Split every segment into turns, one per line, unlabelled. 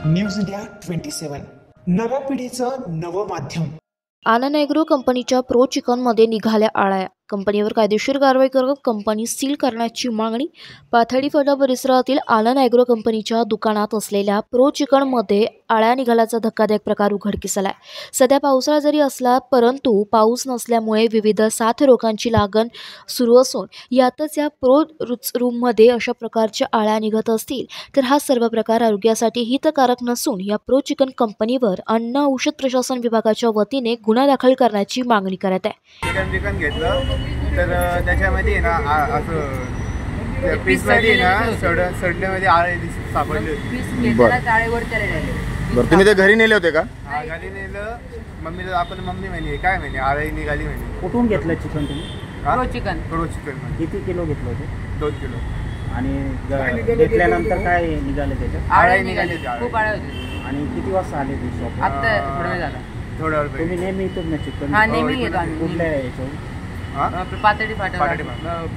News India 27 नव्या पिढीचं नवं माध्यम।
आनंद ॲग्रो कंपनीच्या प्रो चिकनमध्ये निघाल्या आळ्या। कंपनीवर कायदेशीर कारवाई करत कंपनी सील करण्याची मागणी। पाथर्डी फाटा परिसरातील आनंद ॲग्रो कंपनीच्या दुकानात असलेल्या प्रो चिकनमध्ये आळ्या निघाल्याचा धक्कादायक प्रकार उघडकीस आलाय। सध्या पावसाळा जरी असला परंतु पाऊस नसल्यामुळे विविध साथ रोगांची लागण सुरू असून यातच या प्रो रूममध्ये अशा प्रकारच्या आळ्या निघत असतील तर हा सर्व प्रकार आरोग्यासाठी हितकारक नसून या प्रो चिकन कंपनीवर अन्न औषध प्रशासन विभागाच्या वतीने गुन्हा दाखल करण्याची मागणी करत आहे।
चिकन घेतलं तर त्याच्यामध्ये ना असं पीस मध्ये ना सडण्यामध्ये आळे सापडले होते।
बरं तुम्ही ते घरी नेले होते का?
घरी नेलं। मम्मी म्हणे काय म्हणे आळे निघाली म्हणे।
कुठून घेतलं चिकन तुम्ही?
प्रो चिकन
किती किलो घेतलं होते?
2 किलो।
आणि घेतल्यानंतर काय निघाले त्याच्यात?
आळे निघाले
खूप आळे होते।
आणि किती वाजता आले ते शॉप?
आता थोडा वेळ झाला।
थोडा वेळ
तुम्ही नेहमी येतो ना चिकन?
हां नेहमी येतो आम्ही।
कुठल्या याच्यावर?
Pathardi Phata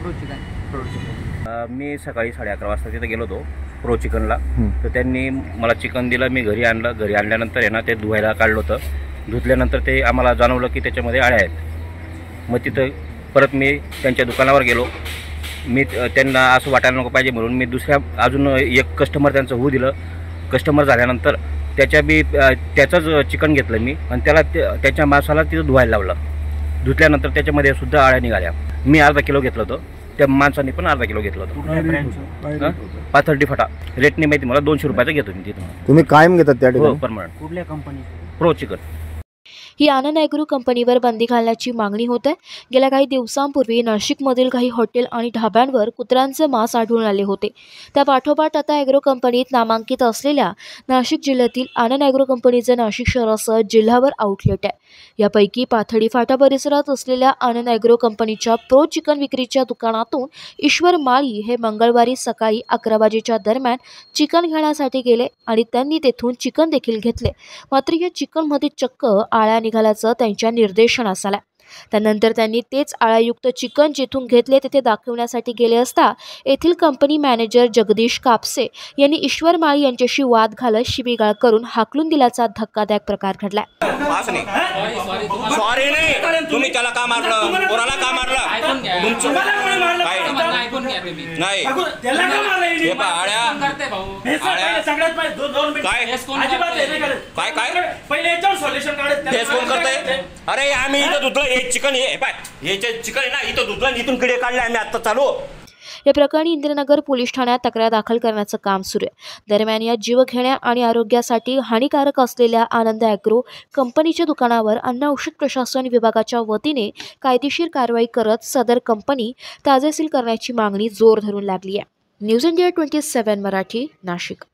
pro chicken.
मी सकाळी 11:30 वाजता तिथे गेलो होतो प्रो चिकनला। तर त्यांनी मला चिकन दिलं, मी घरी आणलं। घरी आणल्यानंतर आहे ना ते धुवायला काढलं होतं। धुतल्यानंतर ते आम्हाला जाणवलं की त्याच्यामध्ये आळ्या आहेत। मग तिथं परत मी त्यांच्या दुकानावर गेलो। मी त्यांना असं वाटायला नको पाहिजे म्हणून मी दुसऱ्या अजून एक कस्टमर त्यांचं होऊ दिलं। कस्टमर झाल्यानंतर त्याचंच चिकन घेतलं मी आणि त्याला त्याच्या मांसाला तिथं धुवायला लावलं। धुतल्यानंतर त्याच्यामध्ये सुद्धा आळ्या निघाल्या। मी अर्धा किलो घेतलं होतं, त्या माणसाने पण अर्धा किलो घेतलं होतं। पाथर्डी फाटा रेटने माहिती मला 200 रुपयाचं घेतो मी तिथं।
तुम्ही कायम घेतात त्या ठिकाणी?
परमनंट।
कुठल्या कंपनी?
Pro chicken.
ही आनंद ॲग्रो कंपनीवर बंदी घालण्याची मागणी होत आहे। गेल्या काही दिवसांपूर्वी नाशिकमधील काही हॉटेल आणि ढाब्यांवर कुत्र्यांचे मांस आढळून आले होते। त्या पाठोपाठ आता ॲग्रो कंपनीत नामांकित असलेल्या नाशिक जिल्ह्यातील आनंद ॲग्रो कंपनीचे नाशिक शहरासह जिल्ह्यावर आउटलेट आहे। यापैकी पाथर्डी फाटा परिसरात असलेल्या आनंद ॲग्रो कंपनीच्या प्रो चिकन विक्रीच्या दुकानातून ईश्वर माळी हे मंगळवारी सकाळी 11 वाजेच्या दरम्यान चिकन घेण्यासाठी गेले आणि त्यांनी तेथून चिकन देखील घेतले। मात्र या चिकनमध्ये चक्क आळ्या निघाल्याचं त्यांच्या निर्देशनास आलं। त्यानंतर त्यांनी तेच आळ्यायुक्त चिकन जिथून घेतले तेथे दाखवण्यासाठी गेले असता येथील कंपनी मॅनेजर जगदीश कापसे यांनी ईश्वर माळी यांच्याशी वाद घालत शिवीगाळ करून हाकलून दिल्याचा धक्कादायक प्रकार घडलाय।
सॉरी नाही, तुम्ही त्याला का मारलं? कोणाला का मारलं? नाही हे पहा आळ्या काय काय पहिले कोण करतंय? अरे आम्ही इथं धुतलं हे चिकन, हे चिकन आहे ना इथं धुतलं, इथून किडे काढले आम्ही आता चालू।
या प्रकरणी इंदिरानगर पोलीस ठाण्यात तक्रार दाखल करण्याचं काम सुरू आहे। दरम्यान या जीवघेण्या आणि आरोग्यासाठी हानिकारक असलेल्या आनंद ॲग्रो कंपनीच्या दुकानावर अन्न औषध प्रशासन विभागाच्या वतीने कायदेशीर कारवाई करत सदर कंपनी ताजेसील करण्याची मागणी जोर धरून लागली आहे। News India 27 Marathi, Nashik.